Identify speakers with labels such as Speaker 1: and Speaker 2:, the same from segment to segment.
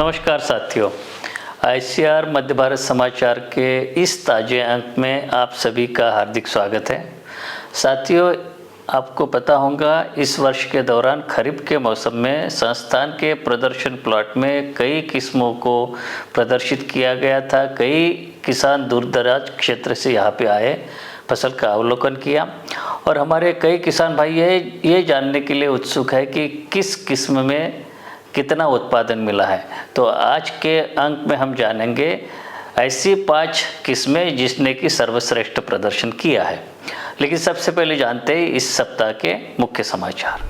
Speaker 1: नमस्कार साथियों, आईसीआर मध्य भारत समाचार के इस ताज़े अंक में आप सभी का हार्दिक स्वागत है। साथियों, आपको पता होगा इस वर्ष के दौरान खरीफ के मौसम में संस्थान के प्रदर्शन प्लॉट में कई किस्मों को प्रदर्शित किया गया था। कई किसान दूर दराज क्षेत्र से यहाँ पे आए, फसल का अवलोकन किया और हमारे कई किसान भाई ये जानने के लिए उत्सुक है कि किस किस्म में कितना उत्पादन मिला है। तो आज के अंक में हम जानेंगे ऐसी 5 किस्में जिसने कि सर्वश्रेष्ठ प्रदर्शन किया है। लेकिन सबसे पहले जानते हैं इस सप्ताह के मुख्य समाचार।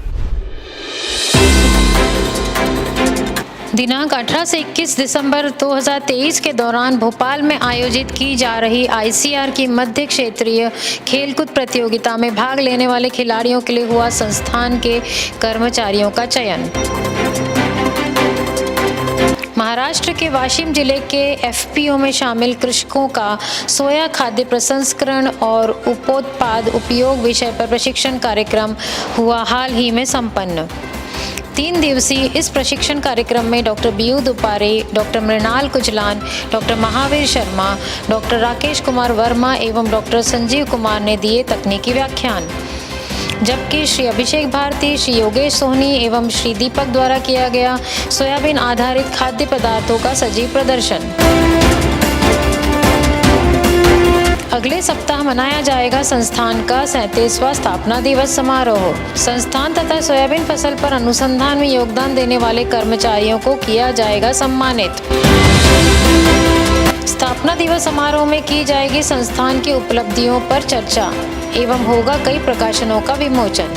Speaker 2: दिनांक 18 से 21 दिसंबर 2023 के दौरान भोपाल में आयोजित की जा रही आईसीआर की मध्य क्षेत्रीय खेलकूद प्रतियोगिता में भाग लेने वाले खिलाड़ियों के लिए हुआ संस्थान के कर्मचारियों का चयन। महाराष्ट्र के वाशिम जिले के एफपीओ में शामिल कृषकों का सोया खाद्य प्रसंस्करण और उपोत्पाद उपयोग विषय पर प्रशिक्षण कार्यक्रम हुआ हाल ही में संपन्न। 3 दिवसीय इस प्रशिक्षण कार्यक्रम में doctor B U Dupare, doctor Mrinal Kujlan, doctor Mahavir Sharma, doctor Rakesh Kumar Verma एवं डॉक्टर संजीव कुमार ने दिए तकनीकी व्याख्यान, जबकि श्री अभिषेक भारती, श्री योगेश सोहनी एवं श्री दीपक द्वारा किया गया सोयाबीन आधारित खाद्य पदार्थों का सजीव प्रदर्शन। अगले सप्ताह मनाया जाएगा संस्थान का 37वां स्थापना दिवस समारोह। संस्थान तथा सोयाबीन फसल पर अनुसंधान में योगदान देने वाले कर्मचारियों को किया जाएगा सम्मानित। स्थापना दिवस समारोह में की जाएगी संस्थान की उपलब्धियों पर चर्चा एवं होगा कई प्रकाशनों का विमोचन।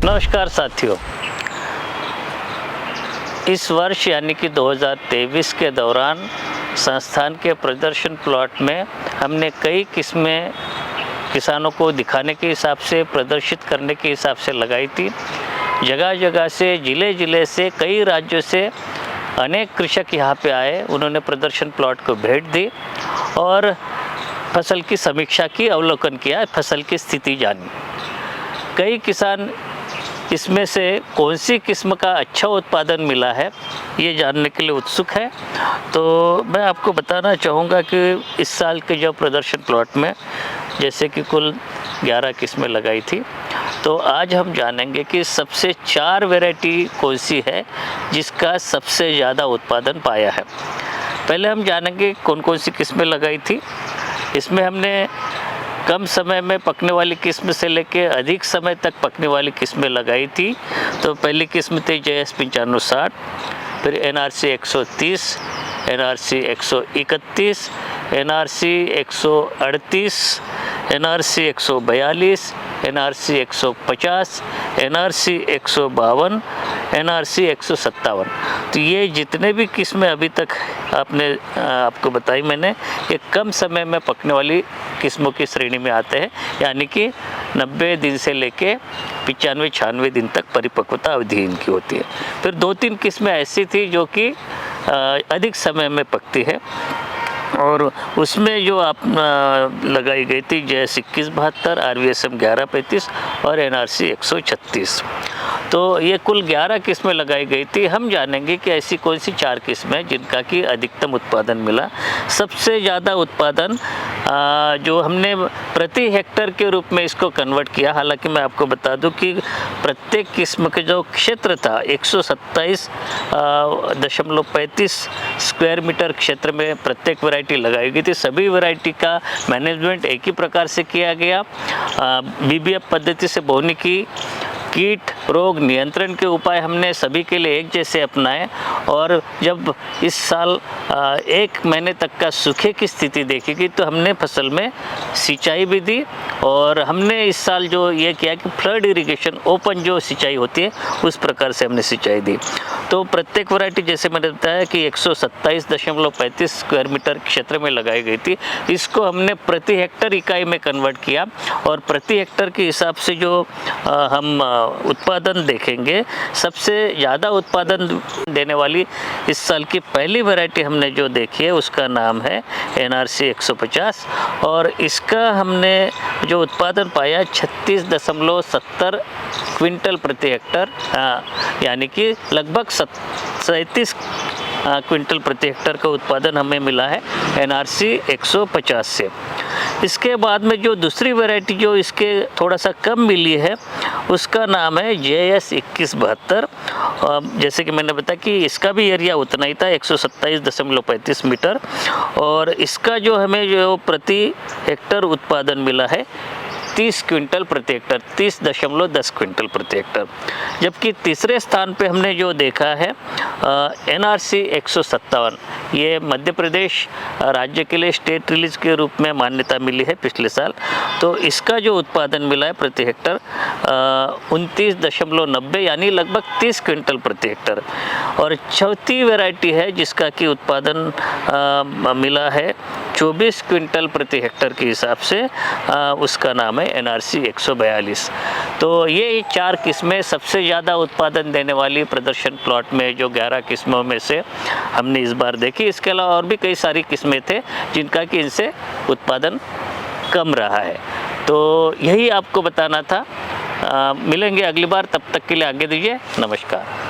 Speaker 1: नमस्कार साथियों, इस वर्ष यानी कि 2023 के दौरान संस्थान के प्रदर्शन प्लॉट में हमने कई किस्में किसानों को दिखाने के हिसाब से, प्रदर्शित करने के हिसाब से लगाई थी। जगह जगह से, ज़िले ज़िले से, कई राज्यों से अनेक कृषक यहाँ पे आए। उन्होंने प्रदर्शन प्लॉट को भेंट दी और फसल की समीक्षा की, अवलोकन किया, फसल की स्थिति जानी। कई किसान इसमें से कौन सी किस्म का अच्छा उत्पादन मिला है ये जानने के लिए उत्सुक है। तो मैं आपको बताना चाहूँगा कि इस साल के जो प्रदर्शन प्लॉट में जैसे कि कुल 11 किस्में लगाई थी, तो आज हम जानेंगे कि सबसे 4 वैरायटी कौन सी है जिसका सबसे ज़्यादा उत्पादन पाया है। पहले हम जानेंगे कौन कौन सी किस्में लगाई थी। इसमें हमने कम समय में पकने वाली किस्म से लेके अधिक समय तक पकने वाली किस्में लगाई थी। तो पहली किस्म थी JS 9560, फिर NRC 130, NRC 131, NRC 138, NRC 142, NRC 150, NRC 152, NRC 157। तो ये जितने भी किस्में अभी तक आपको बताई मैंने, ये कम समय में पकने वाली किस्मों की श्रेणी में आते हैं, यानी कि 90 दिन से लेके 95-96 दिन तक परिपक्वता अवधि इनकी होती है। फिर 2-3 किस्में ऐसी थी जो कि अधिक समय में पकती है और उसमें जो आप लगाई गई थी JS 2172, RVSM 1135 और NRC 136। तो ये कुल 11 किस्में लगाई गई थी। हम जानेंगे कि ऐसी कौन सी 4 किस्में जिनका कि अधिकतम उत्पादन मिला। सबसे ज़्यादा उत्पादन जो हमने प्रति हेक्टर के रूप में इसको कन्वर्ट किया। हालांकि मैं आपको बता दूं कि प्रत्येक किस्म के जो क्षेत्र था 127.35 स्क्वायर मीटर क्षेत्र में प्रत्येक वैरायटी लगाई गई थी। सभी वैरायटी का मैनेजमेंट एक ही प्रकार से किया गया। BBF पद्धति से बोनी की कीट रोग नियंत्रण के उपाय हमने सभी के लिए एक जैसे अपनाए। और जब इस साल 1 महीने तक का सूखे की स्थिति देखी गई तो हमने फसल में सिंचाई भी दी। और हमने इस साल जो ये किया कि फ्लड इरिगेशन, ओपन जो सिंचाई होती है उस प्रकार से हमने सिंचाई दी। तो प्रत्येक वैरायटी जैसे मैंने बताया कि 127.35 स्क्वायर मीटर क्षेत्र में लगाई गई थी, इसको हमने प्रति हेक्टर इकाई में कन्वर्ट किया। और प्रति हेक्टर के हिसाब से जो हम उत्पादन देखेंगे, सबसे ज़्यादा उत्पादन देने वाली इस साल की पहली वैरायटी हमने जो देखी है उसका नाम है NRC 150। और इसका हमने जो उत्पादन पाया 36.70 क्विंटल प्रति हेक्टर, यानी कि लगभग 37 क्विंटल प्रति हेक्टर का उत्पादन हमें मिला है NRC 150 से। इसके बाद में जो दूसरी वैरायटी जो इसके थोड़ा सा कम मिली है उसका नाम है JS 2172। जैसे कि मैंने बताया कि इसका भी एरिया उतना ही था, 127.35 मीटर। और इसका जो हमें जो प्रति हेक्टर उत्पादन मिला है 30 क्विंटल प्रति हेक्टर, 30.10 क्विंटल प्रति हेक्टर। जबकि तीसरे स्थान पे हमने जो देखा है NRC 157, ये मध्य प्रदेश राज्य के लिए स्टेट रिलीज के रूप में मान्यता मिली है पिछले साल। तो इसका जो उत्पादन मिला है प्रति हेक्टर 29.90, यानी लगभग 30 क्विंटल प्रति हेक्टर। और चौथी वैरायटी है जिसका कि उत्पादन मिला है 24 क्विंटल प्रति हेक्टर के हिसाब से, उसका नाम है NRC 142। तो ये 4 किस्में सबसे ज़्यादा उत्पादन देने वाली प्रदर्शन प्लॉट में जो 11 किस्मों में से हमने इस बार देखी। इसके अलावा और भी कई सारी किस्में थे जिनका कि इनसे उत्पादन कम रहा है। तो यही आपको बताना था। मिलेंगे अगली बार, तब तक के लिए आगे दीजिए, नमस्कार।